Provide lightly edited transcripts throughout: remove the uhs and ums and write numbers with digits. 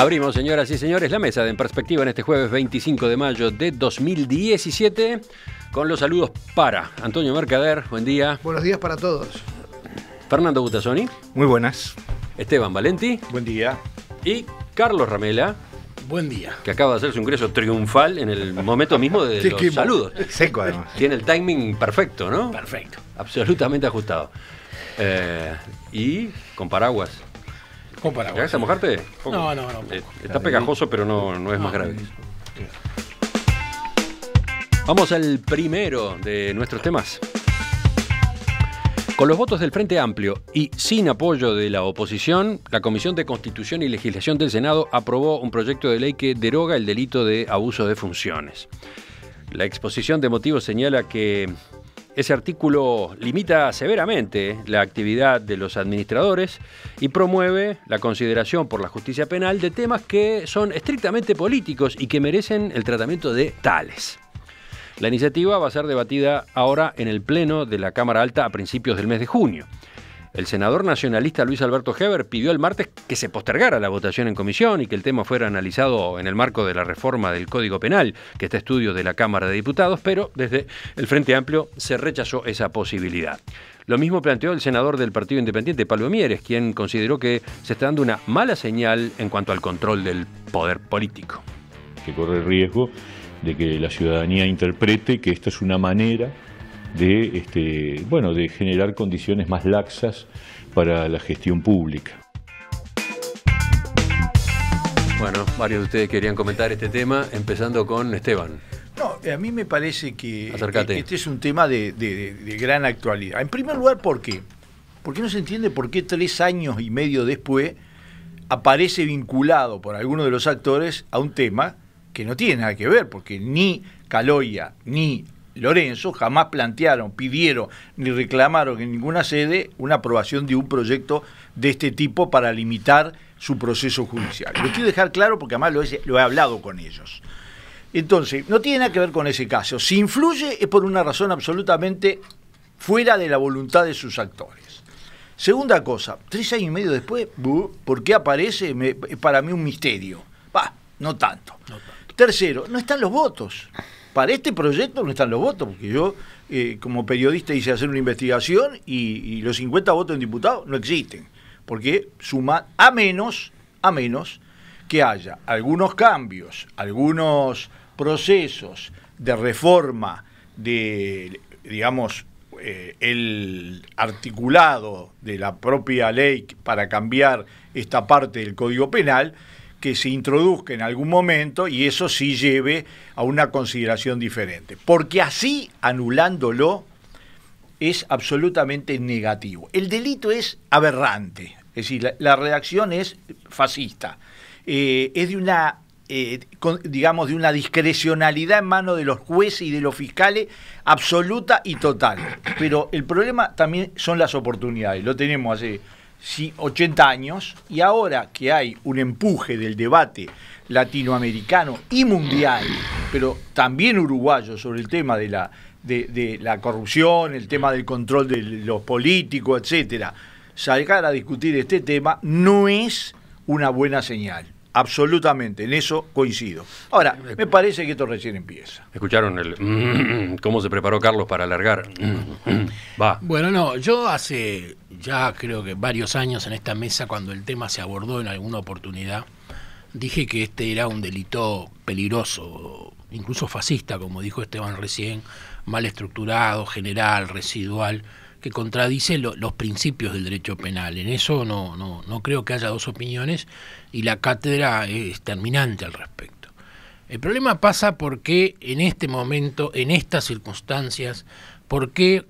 Abrimos, señoras y señores, la mesa de En Perspectiva en este jueves 25 de mayo de 2017 con los saludos para Antonio Mercader, buen día. Buenos días para todos. Fernando Butazzoni. Muy buenas. Esteban Valenti. Buen día. Y Carlos Ramela. Buen día. Que acaba de hacer su ingreso triunfal en el momento mismo de Sí, los saludos. Seco, además. Tiene el timing perfecto, ¿no? Perfecto. Absolutamente ajustado. Y con paraguas. Con paraguas. ¿Llegaste a mojarte? No. Está pegajoso, pero no es más grave. Vamos al primero de nuestros temas. Con los votos del Frente Amplio y sin apoyo de la oposición, la Comisión de Constitución y Legislación del Senado aprobó un proyecto de ley que deroga el delito de abuso de funciones. La exposición de motivos señala que ese artículo limita severamente la actividad de los administradores y promueve la consideración por la justicia penal de temas que son estrictamente políticos y que merecen el tratamiento de tales. La iniciativa va a ser debatida ahora en el Pleno de la Cámara Alta a principios del mes de junio. El senador nacionalista Luis Alberto Heber pidió el martes que se postergara la votación en comisión y que el tema fuera analizado en el marco de la reforma del Código Penal, que está a estudio de la Cámara de Diputados, pero desde el Frente Amplio se rechazó esa posibilidad. Lo mismo planteó el senador del Partido Independiente, Pablo Mieres, quien consideró que se está dando una mala señal en cuanto al control del poder político. Que corre el riesgo de que la ciudadanía interprete que esta es una manera de generar condiciones más laxas para la gestión pública. Bueno, varios de ustedes querían comentar este tema, empezando con Esteban. No, a mí me parece que Acércate. este es un tema de gran actualidad. En primer lugar, ¿por qué? Porque no se entiende por qué 3 años y medio después aparece vinculado por alguno de los actores a un tema que no tiene nada que ver, porque ni Caloia ni Lorenzo jamás plantearon, pidieron ni reclamaron en ninguna sede una aprobación de un proyecto de este tipo para limitar su proceso judicial. Lo quiero dejar claro porque además lo he hablado con ellos. Entonces, no tiene nada que ver con ese caso. Si influye es por una razón absolutamente fuera de la voluntad de sus actores. Segunda cosa, 3 años y medio después, ¿por qué aparece? Es para mí un misterio. No tanto. Tercero, no están los votos. Para este proyecto no están los votos, porque yo, como periodista, hice hacer una investigación y los 50 votos en diputados no existen, porque suman a menos que haya algunos cambios, algunos procesos de reforma de, digamos, el articulado de la propia ley para cambiar esta parte del Código Penal, que se introduzca en algún momento y eso sí lleve a una consideración diferente. Porque así, anulándolo, es absolutamente negativo. El delito es aberrante, es decir, la redacción es fascista. Es de una, digamos, de una discrecionalidad en manos de los jueces y de los fiscales absoluta y total. Pero el problema también son las oportunidades. Lo tenemos hace 80 años, y ahora que hay un empuje del debate latinoamericano y mundial, pero también uruguayo, sobre el tema de la corrupción, el tema del control de los políticos, etcétera, salgar a discutir este tema no es una buena señal. Absolutamente, en eso coincido. Ahora, me parece que esto recién empieza. ¿Escucharon cómo se preparó Carlos para alargar? Va. Bueno, no, yo hace ya creo que varios años en esta mesa, cuando el tema se abordó en alguna oportunidad, dije que este era un delito peligroso, incluso fascista, como dijo Esteban recién, mal estructurado, general, residual, que contradice los principios del derecho penal. En eso no creo que haya dos opiniones y la cátedra es terminante al respecto. El problema pasa porque en este momento, en estas circunstancias, porque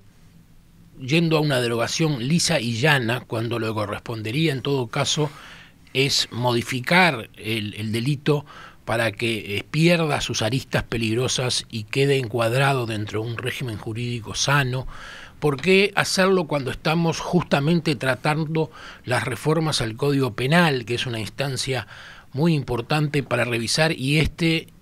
yendo a una derogación lisa y llana, cuando lo que correspondería en todo caso es modificar el delito para que pierda sus aristas peligrosas y quede encuadrado dentro de un régimen jurídico sano. ¿Por qué hacerlo cuando estamos justamente tratando las reformas al Código Penal, que es una instancia muy importante para revisar, y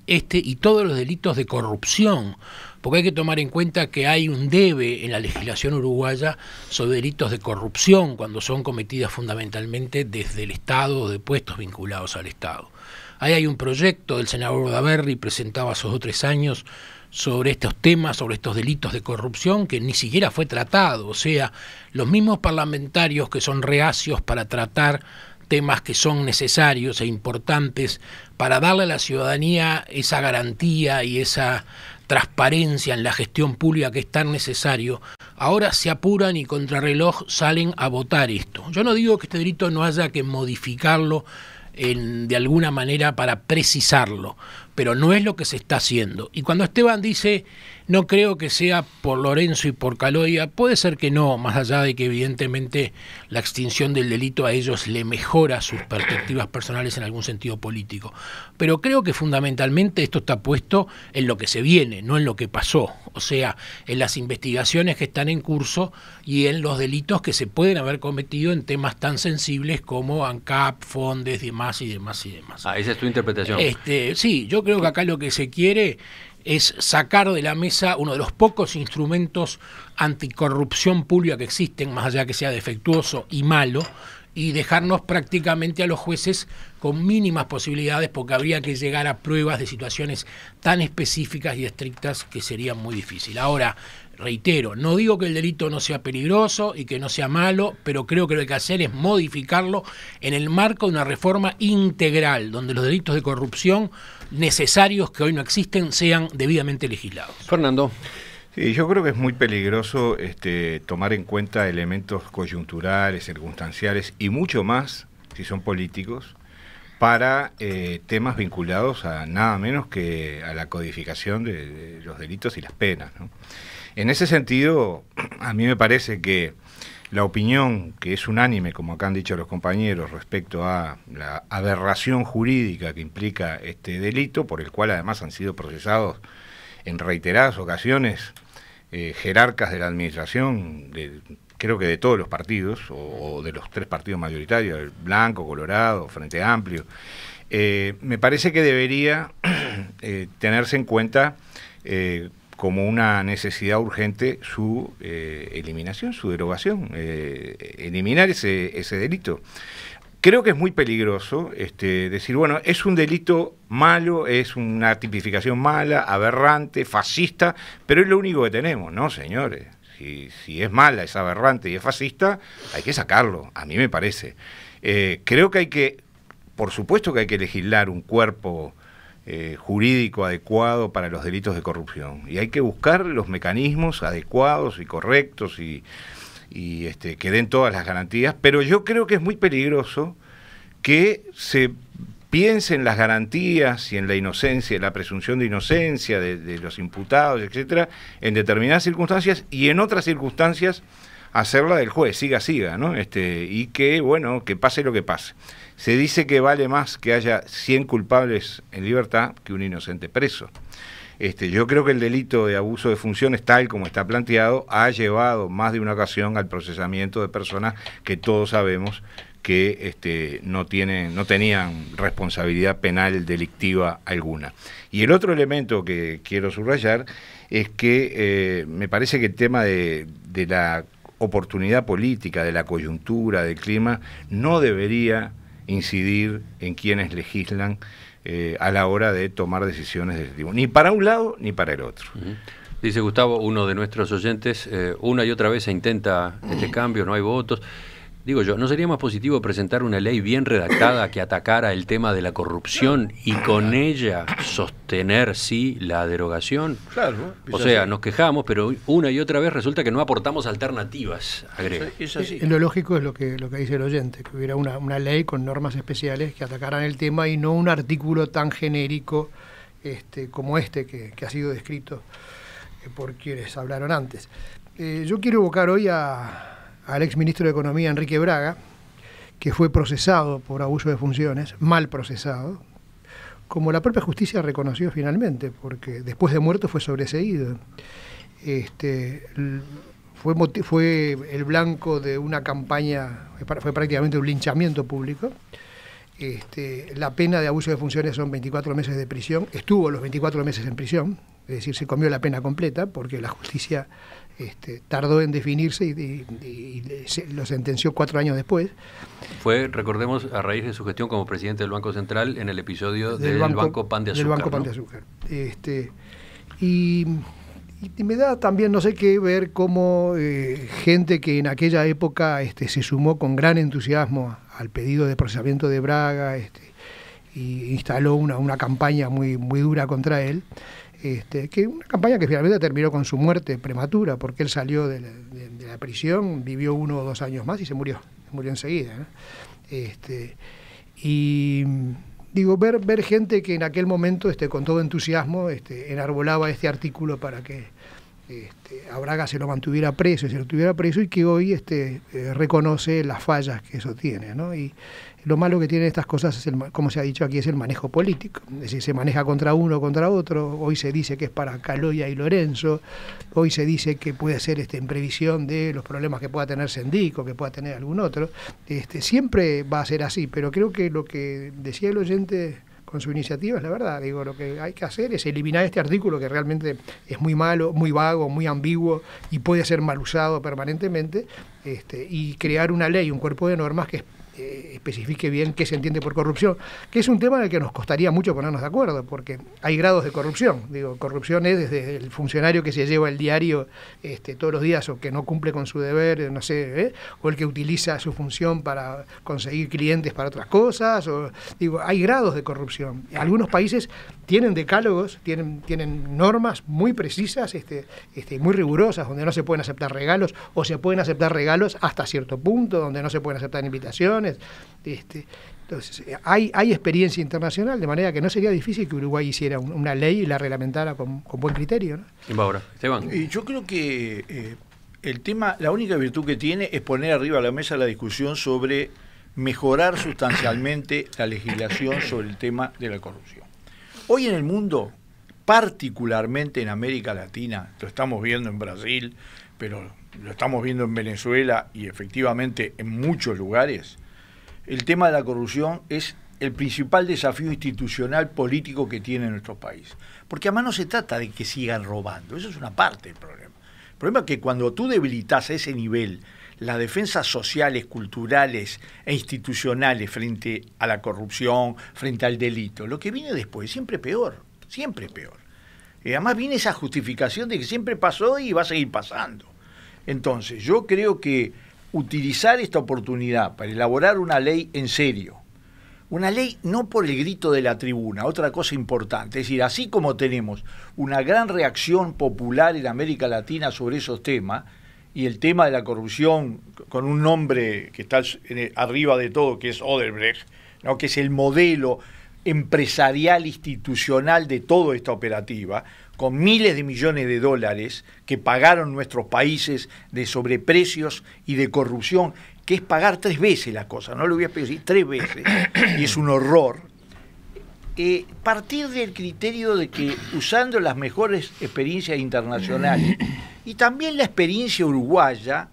y todos los delitos de corrupción, porque hay que tomar en cuenta que hay un debe en la legislación uruguaya sobre delitos de corrupción cuando son cometidas fundamentalmente desde el Estado o de puestos vinculados al Estado. Ahí hay un proyecto del senador Bordaberry presentado hace 2 o 3 años sobre estos temas, sobre estos delitos de corrupción, que ni siquiera fue tratado. O sea, los mismos parlamentarios que son reacios para tratar temas que son necesarios e importantes para darle a la ciudadanía esa garantía y esa transparencia en la gestión pública que es tan necesario, ahora se apuran y contrarreloj salen a votar esto. Yo no digo que este delito no haya que modificarlo de alguna manera para precisarlo, pero no es lo que se está haciendo. Y cuando Esteban dice, no creo que sea por Lorenzo y por Caloia, puede ser que no, más allá de que evidentemente la extinción del delito a ellos le mejora sus perspectivas personales en algún sentido político. Pero creo que fundamentalmente esto está puesto en lo que se viene, no en lo que pasó. O sea, en las investigaciones que están en curso y en los delitos que se pueden haber cometido en temas tan sensibles como ANCAP, Fondes, demás y demás y demás. Esa es tu interpretación. Sí, yo creo que acá lo que se quiere es sacar de la mesa uno de los pocos instrumentos anticorrupción pública que existen, más allá que sea defectuoso y malo, y dejarnos prácticamente a los jueces con mínimas posibilidades, porque habría que llegar a pruebas de situaciones tan específicas y estrictas que sería muy difícil. Ahora, reitero, no digo que el delito no sea peligroso y que no sea malo, pero creo que lo que hay que hacer es modificarlo en el marco de una reforma integral, donde los delitos de corrupción necesarios que hoy no existen sean debidamente legislados. Fernando. Sí, yo creo que es muy peligroso tomar en cuenta elementos coyunturales, circunstanciales y mucho más, si son políticos, para temas vinculados a nada menos que a la codificación de los delitos y las penas, ¿no? En ese sentido, a mí me parece que la opinión que es unánime, como acá han dicho los compañeros, respecto a la aberración jurídica que implica este delito, por el cual además han sido procesados en reiteradas ocasiones jerarcas de la administración, creo que de todos los partidos, o de los 3 partidos mayoritarios, el Blanco, Colorado, Frente Amplio, me parece que debería tenerse en cuenta como una necesidad urgente su eliminación, su derogación, eliminar ese delito. Creo que es muy peligroso decir, bueno, es un delito malo, es una tipificación mala, aberrante, fascista, pero es lo único que tenemos. No, señores, si es mala, es aberrante y es fascista, hay que sacarlo, a mí me parece. Creo que por supuesto que hay que legislar un cuerpo jurídico adecuado para los delitos de corrupción, y hay que buscar los mecanismos adecuados y correctos y que den todas las garantías, pero yo creo que es muy peligroso que se piense en las garantías y en la inocencia, la presunción de inocencia de los imputados, etcétera, en determinadas circunstancias, y en otras circunstancias hacerla del juez, siga, ¿no? Y que, bueno, que pase lo que pase. Se dice que vale más que haya 100 culpables en libertad que un inocente preso. Yo creo que el delito de abuso de funciones, tal como está planteado, ha llevado más de una ocasión al procesamiento de personas que todos sabemos que no tenían responsabilidad penal delictiva alguna. Y el otro elemento que quiero subrayar es que me parece que el tema de la oportunidad política, de la coyuntura, del clima, no debería incidir en quienes legislan a la hora de tomar decisiones de ese tipo, ni para un lado ni para el otro. Dice Gustavo, uno de nuestros oyentes, una y otra vez se intenta este cambio, no hay votos. Digo yo, ¿no sería más positivo presentar una ley bien redactada que atacara el tema de la corrupción y con ella sostener, sí, la derogación? Claro. O sea, nos quejamos, pero una y otra vez resulta que no aportamos alternativas, agrega. Es así. Lo lógico es lo que dice el oyente, que hubiera una ley con normas especiales que atacaran el tema y no un artículo tan genérico como que ha sido descrito por quienes hablaron antes. Yo quiero evocar hoy al exministro de Economía, Enrique Braga, que fue procesado por abuso de funciones, mal procesado, como la propia justicia reconoció finalmente, porque después de muerto fue sobreseído. Fue el blanco de una campaña, fue prácticamente un linchamiento público, La pena de abuso de funciones son 24 meses de prisión. Estuvo los 24 meses en prisión, es decir, se comió la pena completa porque la justicia tardó en definirse y lo sentenció 4 años después. Fue, recordemos, a raíz de su gestión como presidente del Banco Central en el episodio del Banco Pan de Azúcar. Del Banco Pan de Azúcar. Y me da también no sé qué ver cómo gente que en aquella época se sumó con gran entusiasmo al pedido de procesamiento de Braga y instaló una campaña muy, muy dura contra él, que una campaña que finalmente terminó con su muerte prematura, porque él salió de la prisión, vivió 1 o 2 años más y se murió enseguida, ¿no? Y digo, ver gente que en aquel momento con todo entusiasmo enarbolaba este artículo para que a Braga se lo mantuviera preso, y que hoy reconoce las fallas que eso tiene, ¿no? Y lo malo que tienen estas cosas, como se ha dicho aquí, es el manejo político. Es decir, se maneja contra uno o contra otro. Hoy se dice que es para Caloya y Lorenzo. Hoy se dice que puede ser en previsión de los problemas que pueda tener Sendico, que pueda tener algún otro. Siempre va a ser así, pero creo que lo que decía el oyente con su iniciativa es la verdad. Digo, lo que hay que hacer es eliminar este artículo que realmente es muy malo, muy vago, muy ambiguo y puede ser mal usado permanentemente, y crear una ley, un cuerpo de normas que especifique bien qué se entiende por corrupción, que es un tema en el que nos costaría mucho ponernos de acuerdo, porque hay grados de corrupción. Digo, corrupción es desde el funcionario que se lleva el diario todos los días o que no cumple con su deber, no sé, o el que utiliza su función para conseguir clientes para otras cosas, digo, hay grados de corrupción. Algunos países tienen decálogos, tienen normas muy precisas, muy rigurosas, donde no se pueden aceptar regalos, o se pueden aceptar regalos hasta cierto punto, donde no se pueden aceptar invitaciones. Entonces, hay experiencia internacional, de manera que no sería difícil que Uruguay hiciera una ley y la reglamentara con buen criterio, ¿no? Ahora, Esteban. Y yo creo que el tema, la única virtud que tiene es poner arriba de la mesa la discusión sobre mejorar sustancialmente la legislación sobre el tema de la corrupción. Hoy en el mundo, particularmente en América Latina, lo estamos viendo en Brasil, pero lo estamos viendo en Venezuela y efectivamente en muchos lugares, el tema de la corrupción es el principal desafío institucional político que tiene nuestro país. Porque además no se trata de que sigan robando, eso es una parte del problema. El problema es que cuando tú debilitas a ese nivel las defensas sociales, culturales e institucionales frente a la corrupción, frente al delito, lo que viene después es siempre peor, siempre peor. Además viene esa justificación de que siempre pasó y va a seguir pasando. Entonces, yo creo que utilizar esta oportunidad para elaborar una ley en serio, una ley no por el grito de la tribuna, otra cosa importante, es decir, así como tenemos una gran reacción popular en América Latina sobre esos temas, y el tema de la corrupción con un nombre que está arriba de todo, que es Odebrecht, ¿no?, que es el modelo empresarial institucional de toda esta operativa, con miles de millones de dólares que pagaron nuestros países de sobreprecios y de corrupción, que es pagar 3 veces la cosa, no lo voy a decir 3 veces, y es un horror. Partir del criterio de que usando las mejores experiencias internacionales y también la experiencia uruguaya,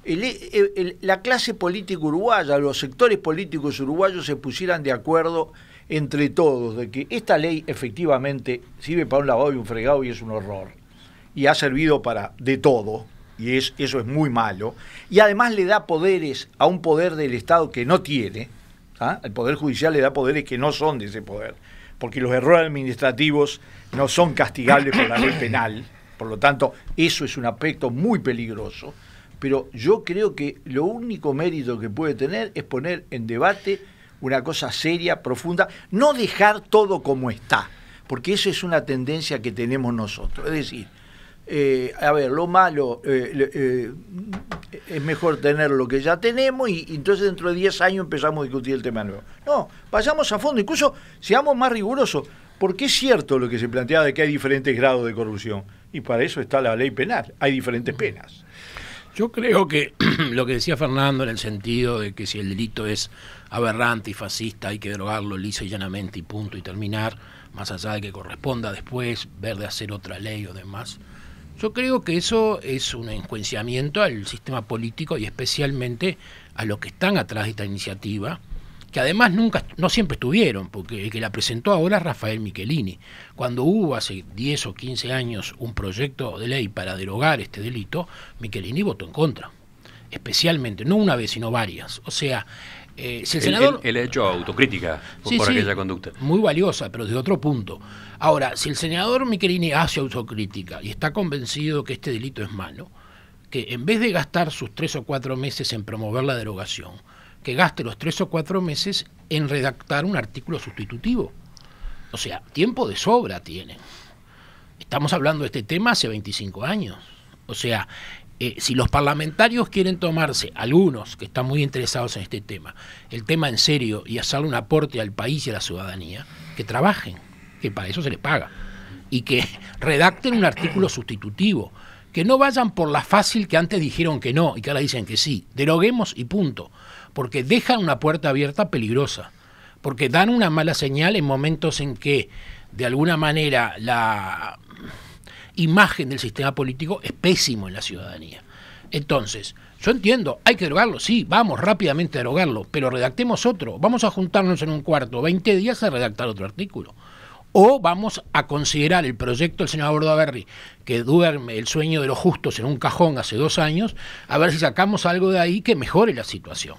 la clase política uruguaya, los sectores políticos uruguayos se pusieran de acuerdo entre todos de que esta ley efectivamente sirve para un lavado y un fregado y es un horror, y ha servido para de todo, y eso es muy malo, y además le da poderes a un poder del Estado que no tiene, el Poder Judicial le da poderes que no son de ese poder, porque los errores administrativos no son castigables por la ley penal, por lo tanto eso es un aspecto muy peligroso, pero yo creo que lo único mérito que puede tener es poner en debate una cosa seria, profunda, no dejar todo como está, porque eso es una tendencia que tenemos nosotros. Es decir, lo malo, es mejor tener lo que ya tenemos y entonces dentro de 10 años empezamos a discutir el tema nuevo. No, vayamos a fondo, incluso seamos más rigurosos, porque es cierto lo que se plantea de que hay diferentes grados de corrupción, y para eso está la ley penal, hay diferentes penas. Yo creo que lo que decía Fernando en el sentido de que si el delito es aberrante y fascista hay que derogarlo lisa y llanamente y punto y terminar, más allá de que corresponda después ver de hacer otra ley o demás. Yo creo que eso es un enjuiciamiento al sistema político y especialmente a los que están atrás de esta iniciativa que además no siempre estuvieron, porque el que la presentó ahora es Rafael Michelini. Cuando hubo hace 10 o 15 años un proyecto de ley para derogar este delito, Michelini votó en contra, especialmente, no una vez, sino varias. O sea, si el senador... Él ha hecho autocrítica por aquella conducta. Muy valiosa, pero desde otro punto. Ahora, si el senador Michelini hace autocrítica y está convencido que este delito es malo, que en vez de gastar sus 3 o 4 meses en promover la derogación, que gaste los 3 o 4 meses en redactar un artículo sustitutivo. O sea, tiempo de sobra tienen. Estamos hablando de este tema hace 25 años. O sea, si los parlamentarios quieren tomarse, algunos que están muy interesados en este tema, el tema en serio y hacerle un aporte al país y a la ciudadanía, que trabajen, que para eso se les paga, y que redacten un artículo sustitutivo, que no vayan por la fácil que antes dijeron que no y que ahora dicen que sí, deroguemos y punto, porque dejan una puerta abierta peligrosa, porque dan una mala señal en momentos en que de alguna manera la imagen del sistema político es pésimo en la ciudadanía. Entonces, yo entiendo, hay que derogarlo, sí, vamos rápidamente a derogarlo, pero redactemos otro, vamos a juntarnos en un cuarto, 20 días a redactar otro artículo. O vamos a considerar el proyecto del señor Bordaberry, que duerme el sueño de los justos en un cajón hace 2 años, a ver si sacamos algo de ahí que mejore la situación.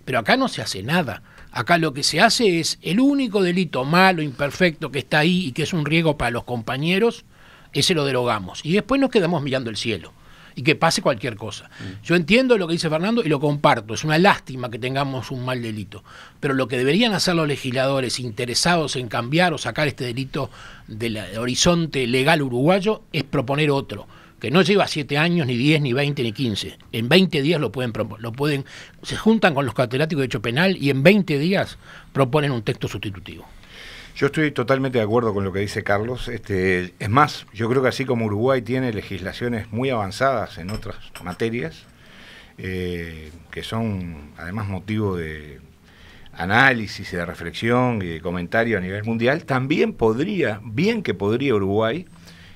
Pero acá no se hace nada. Acá lo que se hace es el único delito malo, imperfecto que está ahí y que es un riesgo para los compañeros, ese lo derogamos. Y después nos quedamos mirando el cielo y que pase cualquier cosa. Yo entiendo lo que dice Fernando y lo comparto. Es una lástima que tengamos un mal delito. Pero lo que deberían hacer los legisladores interesados en cambiar o sacar este delito del horizonte legal uruguayo es proponer otro, que no lleva 7 años, ni 10, ni 20, ni 15. En 20 días lo pueden, se juntan con los catedráticos de derecho penal y en 20 días proponen un texto sustitutivo. Yo estoy totalmente de acuerdo con lo que dice Carlos. Es más, yo creo que así como Uruguay tiene legislaciones muy avanzadas en otras materias, que son además motivo de análisis, de reflexión y de comentario a nivel mundial, también podría Uruguay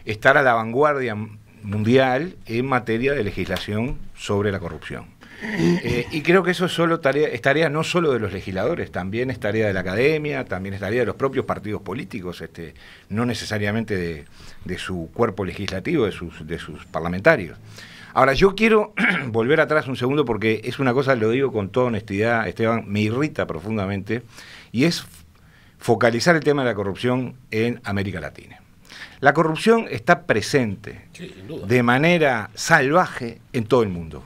estar a la vanguardia mundial en materia de legislación sobre la corrupción. Y creo que eso es tarea no solo de los legisladores, también es tarea de la academia, también es tarea de los propios partidos políticos, no necesariamente de su cuerpo legislativo, de sus parlamentarios. Ahora, yo quiero volver atrás un segundo porque es una cosa, lo digo con toda honestidad, Esteban, me irrita profundamente, y es focalizar el tema de la corrupción en América Latina. La corrupción está presente de manera salvaje en todo el mundo.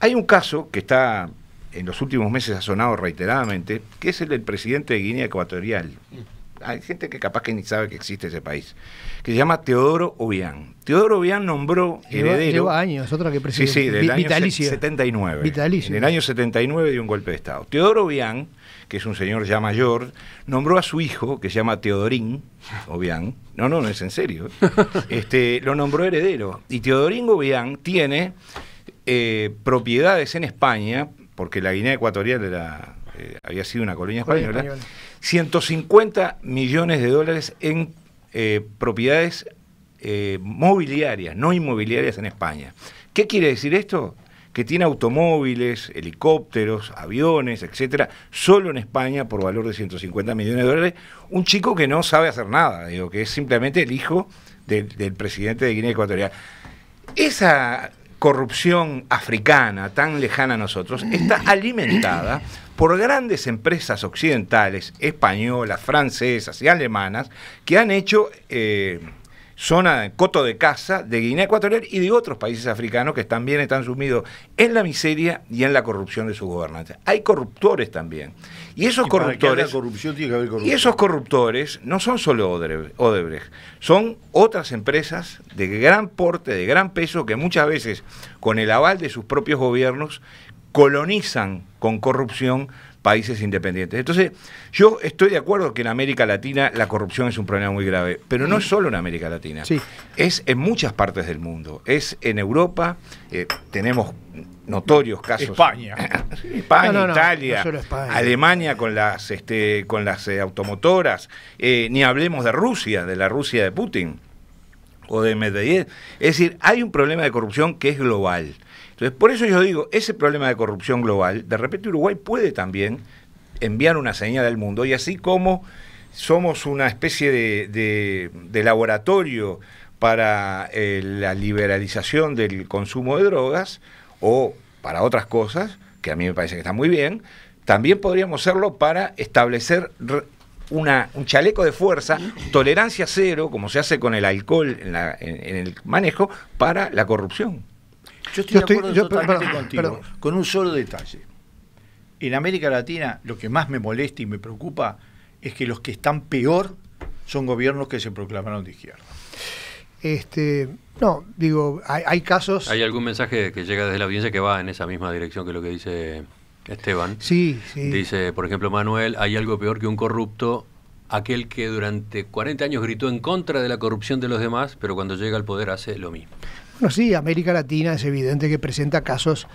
Hay un caso que está en los últimos meses ha sonado reiteradamente, que es el del presidente de Guinea Ecuatorial. Hay gente que capaz que ni sabe que existe ese país, que se llama Teodoro Obiang. Teodoro Obiang nombró heredero... Lleva años, otra que presidente. Sí, del año vitalicio. 79. Vitalicio. En el año 79 dio un golpe de Estado. Teodoro Obiang, que es un señor ya mayor, nombró a su hijo, que se llama Teodorín Obiang, no es en serio, lo nombró heredero. Y Teodorín Obiang tiene propiedades en España, porque la Guinea Ecuatorial había sido una colonia española, 150 millones de dólares en propiedades mobiliarias, no inmobiliarias en España. ¿Qué quiere decir esto? Que tiene automóviles, helicópteros, aviones, etcétera, solo en España por valor de 150 millones de dólares. Un chico que no sabe hacer nada, que es simplemente el hijo del presidente de Guinea Ecuatorial. Esa corrupción africana tan lejana a nosotros está alimentada por grandes empresas occidentales, españolas, francesas y alemanas, que han hecho zona, coto de caza de Guinea Ecuatorial y de otros países africanos que también están sumidos en la miseria y en la corrupción de sus gobernantes. Hay corruptores también. Y esos corruptores, corrupción tiene que haber corrupción. Y esos corruptores no son solo Odebrecht, son otras empresas de gran porte, de gran peso, que muchas veces, con el aval de sus propios gobiernos, colonizan con corrupción países independientes. Entonces, yo estoy de acuerdo que en América Latina la corrupción es un problema muy grave, pero no es solo en América Latina, sí. Es en muchas partes del mundo. Es en Europa, tenemos notorios casos. España. España, Italia, no solo España. Alemania con las automotoras, ni hablemos de Rusia, de la Rusia de Putin o de Medvedev. Es decir, hay un problema de corrupción que es global. Entonces, por eso yo digo, ese problema de corrupción global, de repente Uruguay puede también enviar una señal al mundo, y así como somos una especie de laboratorio para la liberalización del consumo de drogas o para otras cosas, que a mí me parece que está muy bien, también podríamos serlo para establecer un chaleco de fuerza, tolerancia cero, como se hace con el alcohol en el manejo, para la corrupción. Yo estoy de acuerdo totalmente contigo, con un solo detalle. En América Latina lo que más me molesta y me preocupa es que los que están peor son gobiernos que se proclamaron de izquierda. No, digo, hay casos... ¿Hay algún mensaje que llega desde la audiencia que va en esa misma dirección que lo que dice Esteban? Sí, sí. Dice, por ejemplo, Manuel, hay algo peor que un corrupto, aquel que durante 40 años gritó en contra de la corrupción de los demás, pero cuando llega al poder hace lo mismo. Bueno, sí, América Latina es evidente que presenta casos...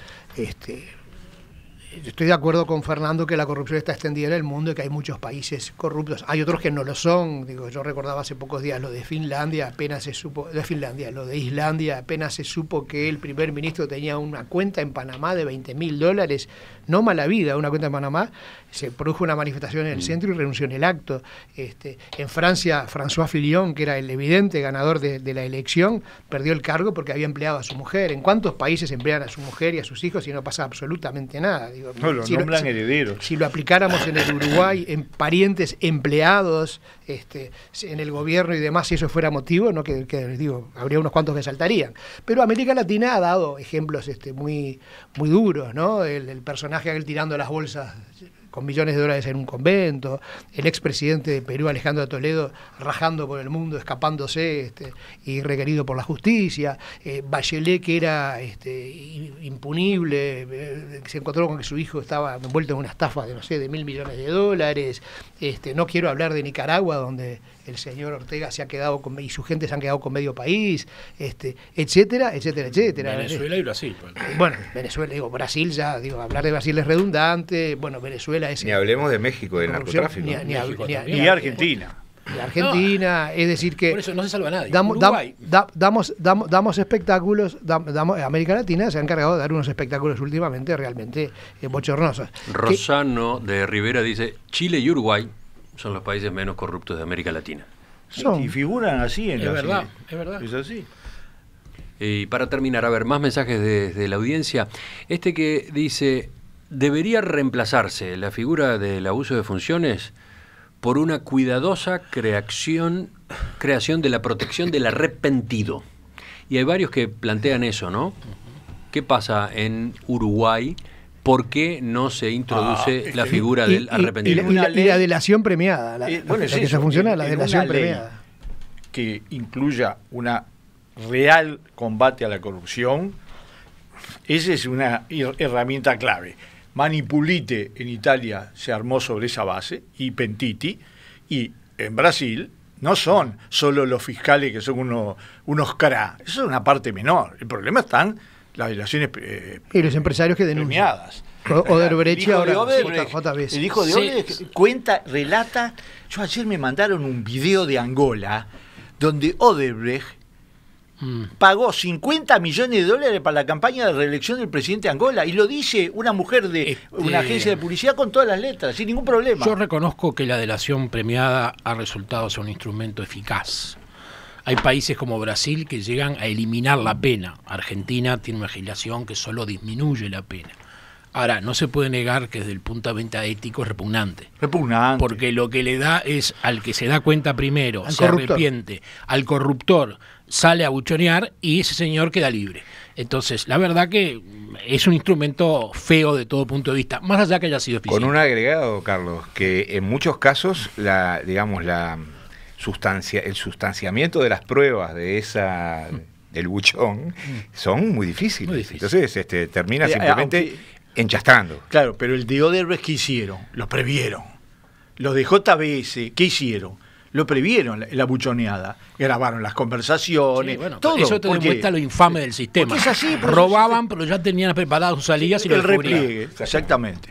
Estoy de acuerdo con Fernando que la corrupción está extendida en el mundo y que hay muchos países corruptos. Hay otros que no lo son. Digo, yo recordaba hace pocos días lo de Finlandia, apenas se supo, lo de Islandia, apenas se supo que el primer ministro tenía una cuenta en Panamá de $20.000, no mala vida, una cuenta en Panamá. Se produjo una manifestación en el centro y renunció en el acto. En Francia, François Fillon, que era el evidente ganador de la elección, perdió el cargo porque había empleado a su mujer. ¿En cuántos países emplean a su mujer y a sus hijos y no pasa absolutamente nada? Digo, no, lo nombran herederos. Si lo aplicáramos en el Uruguay, en parientes empleados, en el gobierno y demás, si eso fuera motivo, no que digo, habría unos cuantos que saltarían. Pero América Latina ha dado ejemplos muy, muy duros, ¿no? El personaje aquel tirando las bolsas con millones de dólares en un convento, el expresidente de Perú, Alejandro Toledo, rajando por el mundo, escapándose y requerido por la justicia, Bachelet, que era impunible, se encontró con que su hijo estaba envuelto en una estafa de, no sé, de $1.000 millones, no quiero hablar de Nicaragua, donde el señor Ortega se ha quedado y su gente se han quedado con medio país, etcétera, etcétera, etcétera. Venezuela y Brasil. Bueno, Venezuela, Brasil ya, hablar de Brasil es redundante, bueno, Venezuela es... Ni hablemos de México, del narcotráfico. Ni Argentina. De Argentina, es decir que... Por eso no se salva nadie. Damos espectáculos, América Latina se ha encargado de dar unos espectáculos últimamente realmente bochornosos. Rosano de Rivera dice, Chile y Uruguay son los países menos corruptos de América Latina. Y figuran así en Es verdad. Es así. Y para terminar, a ver, más mensajes de la audiencia. Que dice, debería reemplazarse la figura del abuso de funciones por una cuidadosa creación de la protección del arrepentido. Y hay varios que plantean eso, ¿no? ¿Qué pasa en Uruguay? ¿Por qué no se introduce la figura del arrepentido? Y la delación premiada. La delación premiada. Que incluya una real combate a la corrupción, esa es una herramienta clave. Mani Pulite en Italia se armó sobre esa base, y Pentiti, y en Brasil no son solo los fiscales que son unos cará, eso es una parte menor. El problema están las delaciones y los empresarios que denuncian. Premiadas. Odebrecht ahora JB. El hijo de Odebrecht cuenta, relata. Yo ayer me mandaron un video de Angola donde Odebrecht pagó $50 millones para la campaña de reelección del presidente de Angola, y lo dice una mujer de una agencia de publicidad con todas las letras, sin ningún problema. Yo reconozco que la delación premiada ha resultado ser un instrumento eficaz. Hay países como Brasil que llegan a eliminar la pena. Argentina tiene una legislación que solo disminuye la pena. Ahora, no se puede negar que desde el punto de vista ético es repugnante. Repugnante. Porque lo que le da es al que se da cuenta primero, al se corruptor. Arrepiente, al corruptor sale a buchonear y ese señor queda libre. Entonces, la verdad que es un instrumento feo de todo punto de vista, más allá que haya sido eficiente. Con un agregado, Carlos, que en muchos casos el sustanciamiento de las pruebas del buchón son muy difíciles. Muy difícil. Entonces termina simplemente enchastrando. Claro, pero el de Odebrecht, ¿qué hicieron? Lo previeron. Los de JBS, ¿qué hicieron? Lo previeron, la buchoneada. Grabaron las conversaciones, Sí, bueno, todo. eso te demuestra lo infame del sistema. Porque es así. Robaban, pero ya tenían preparadas sus salidas y lo el descubrían. repliegue, exactamente.